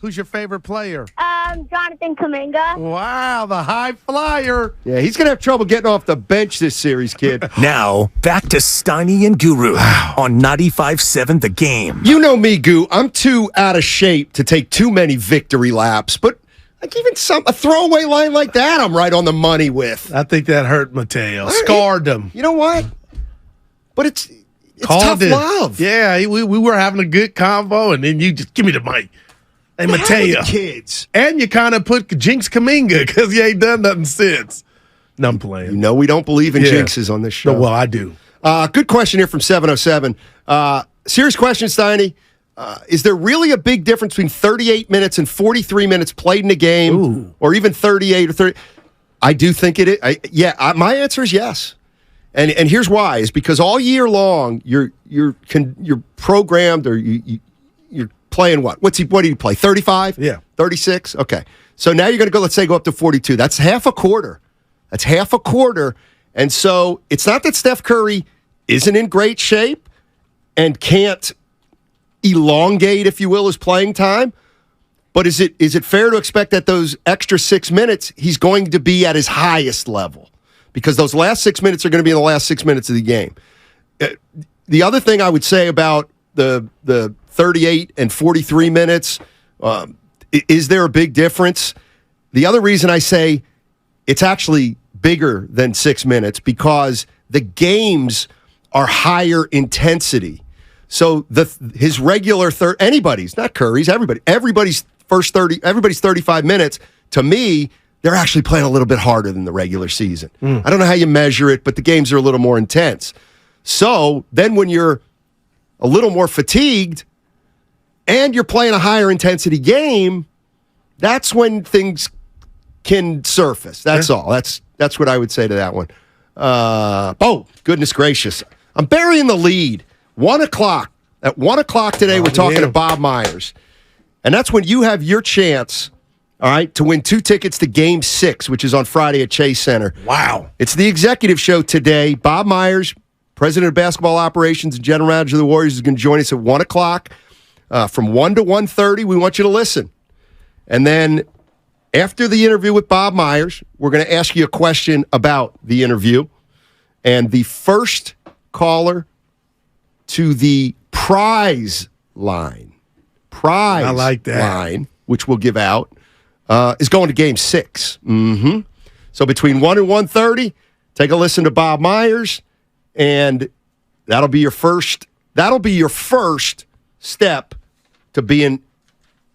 Who's your favorite player? Jonathan Kuminga. Wow, the high flyer. Yeah, he's going to have trouble getting off the bench this series, kid. Now, back to Steiny and Guru on 95.7 The Game. You know me, Goo. I'm too out of shape to take too many victory laps, but like even a throwaway line like that, I'm right on the money with. I think that hurt Mateo. Scarred him. You know what? But it's tough love. Yeah, we were having a good convo, and then you just give me the mic. Hey, Mateo. Kids. And you kind of put Jinx Kuminga because you ain't done nothing since. No, I'm playing. You know we don't believe in jinxes on this show. No, well, I do. Good question here from 707. Serious question, Steiny. Is there really a big difference between 38 minutes and 43 minutes played in a game, or even 38 or 30? I do think it is. My answer is yes. And here's why: is because all year long you're programmed, or you're playing what? What do you play? 35? Yeah. 36? Okay. So now you're going to go up to 42. That's half a quarter. And so it's not that Steph Curry isn't in great shape and can't elongate, if you will, his playing time. But is it fair to expect that those extra 6 minutes he's going to be at his highest level? Because those last 6 minutes are going to be in the last 6 minutes of the game. The other thing I would say about the 38 and 43 minutes, is there a big difference? The other reason I say it's actually bigger than 6 minutes because the games are higher intensity. So his regular anybody's, not Curry's, everybody's 35 minutes, to me, they're actually playing a little bit harder than the regular season. I don't know how you measure it, but the games are a little more intense. So then when you're a little more fatigued and you're playing a higher intensity game, that's when things can surface. That's all. That's what I would say to that one. Goodness gracious. I'm burying the lead. 1 o'clock. At 1 o'clock today, we're talking to Bob Myers. And that's when you have your chance, all right, to win 2 tickets to Game 6, which is on Friday at Chase Center. Wow. It's the executive show today. Bob Myers, president of basketball operations and general manager of the Warriors, is going to join us at 1 o'clock. From 1 to 1:30, we want you to listen. And then after the interview with Bob Myers, we're going to ask you a question about the interview. And the first caller to the prize line, I like that line, which we'll give out, is going to Game 6. So between 1 and 1:30, take a listen to Bob Myers, and that'll be your first step to being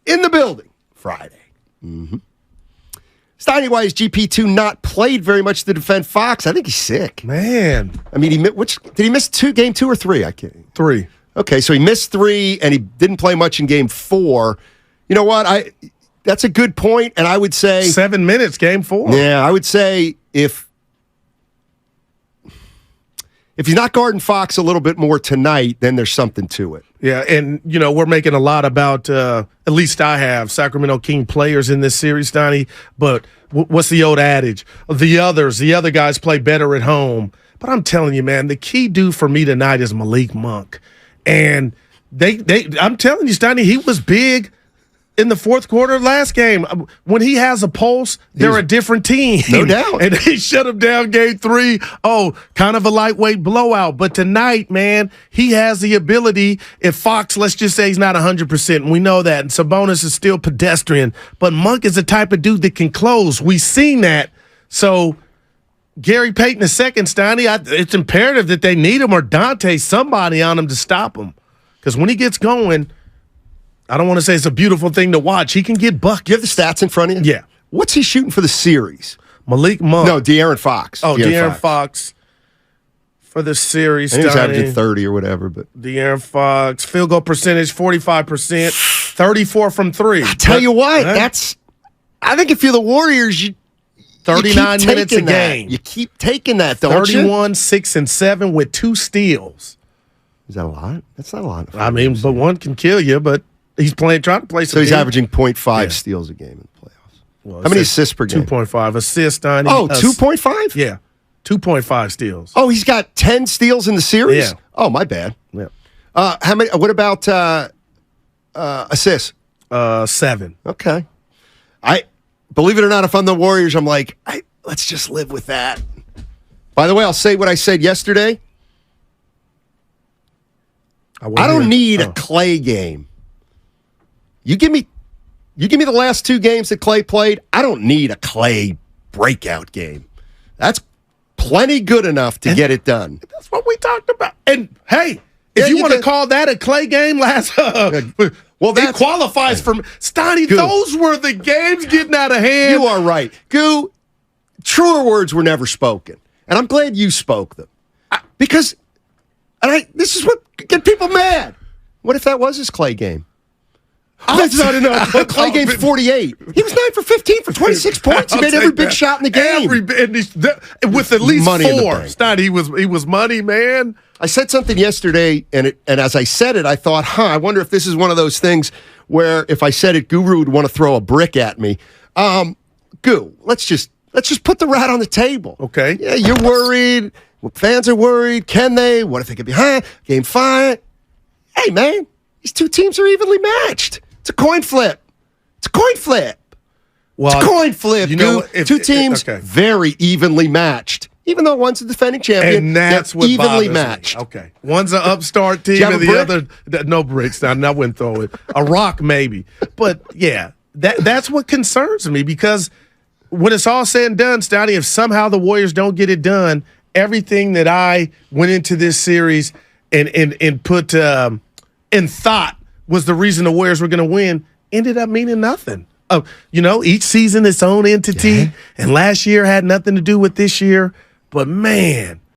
in the building Friday. Steiny, why is GP2 not played very much to defend Fox? I think he's sick. Man. I mean, did he miss game 2 or 3? I can't. 3. Okay, so he missed 3, and he didn't play much in Game 4. You know what? That's a good point, and I would say 7 minutes, Game 4. Yeah, I would say if he's not guarding Fox a little bit more tonight, then there's something to it. Yeah, and, we're making a lot about, at least I have, Sacramento King players in this series, Donnie, but what's the old adage? The other guys play better at home. But I'm telling you, man, the key dude for me tonight is Malik Monk. And I'm telling you, Steiny, he was big in the fourth quarter of last game. When he has a pulse, they're a different team. No doubt. And they shut him down Game 3. Kind of a lightweight blowout. But tonight, man, he has the ability. If Fox, let's just say he's not 100%, and we know that, and Sabonis is still pedestrian, but Monk is the type of dude that can close. We've seen that. So Gary Payton II, Steiny, it's imperative that they need him, or Dante, somebody on him to stop him. Because when he gets going, I don't want to say it's a beautiful thing to watch. He can get buckets. You have the stats in front of you? Yeah. What's he shooting for the series? Malik Monk. No, De'Aaron Fox. De'Aaron Fox for the series. I think he's averaging 30 or whatever. But De'Aaron Fox, field goal percentage, 45%, 34 from 3. I tell you what, I think if you're the Warriors, 39 minutes a game. You keep taking that, don't you? 31, 6, and 7 with 2 steals. Is that a lot? That's not a lot. I mean, but one can kill you, but he's trying to play some. So he's averaging 0.5 steals a game in the playoffs. Well, how many assists per game? 2.5 assists, Donnie. 2.5? Yeah. 2.5 steals. Oh, he's got 10 steals in the series? Yeah. Oh, my bad. Yeah. How many? What about assists? 7. Okay. I believe it or not, if I'm the Warriors, I'm like, let's just live with that. By the way, I'll say what I said yesterday. I don't need a Clay game. You give me the last 2 games that Clay played. I don't need a Clay breakout game. That's plenty good enough to get it done. That's what we talked about. And hey, if you want to call that a Clay game, well, that qualifies for Steiny. Those were the games getting out of hand. You are right, Goo. Truer words were never spoken, and I'm glad you spoke them because this is what get people mad. What if that was his Clay game? That's not enough. Clay game's 48. He was 9 for 15 for 26 points. He made every big shot in the game. With at least money 4. Steiny, he was money, man. I said something yesterday, and as I said it, I thought, I wonder if this is one of those things where if I said it, Guru would want to throw a brick at me. Goo, let's just put the rat on the table. Okay. Yeah, you're worried. Fans are worried. Can they? What if they get behind? Game 5. Hey, man, these 2 teams are evenly matched. It's a coin flip. Well, it's a coin flip, Goo. 2 teams very evenly matched. Even though one's a defending champion, and that's what evenly bothers matched. Me. Okay. One's an upstart team and the other, no bricks. I wouldn't throw it. A rock, maybe. But, yeah, that's what concerns me because when it's all said and done, Steiny, if somehow the Warriors don't get it done, everything that I went into this series and put in thought was the reason the Warriors were going to win ended up meaning nothing. Each season its own entity, and last year had nothing to do with this year. But, man,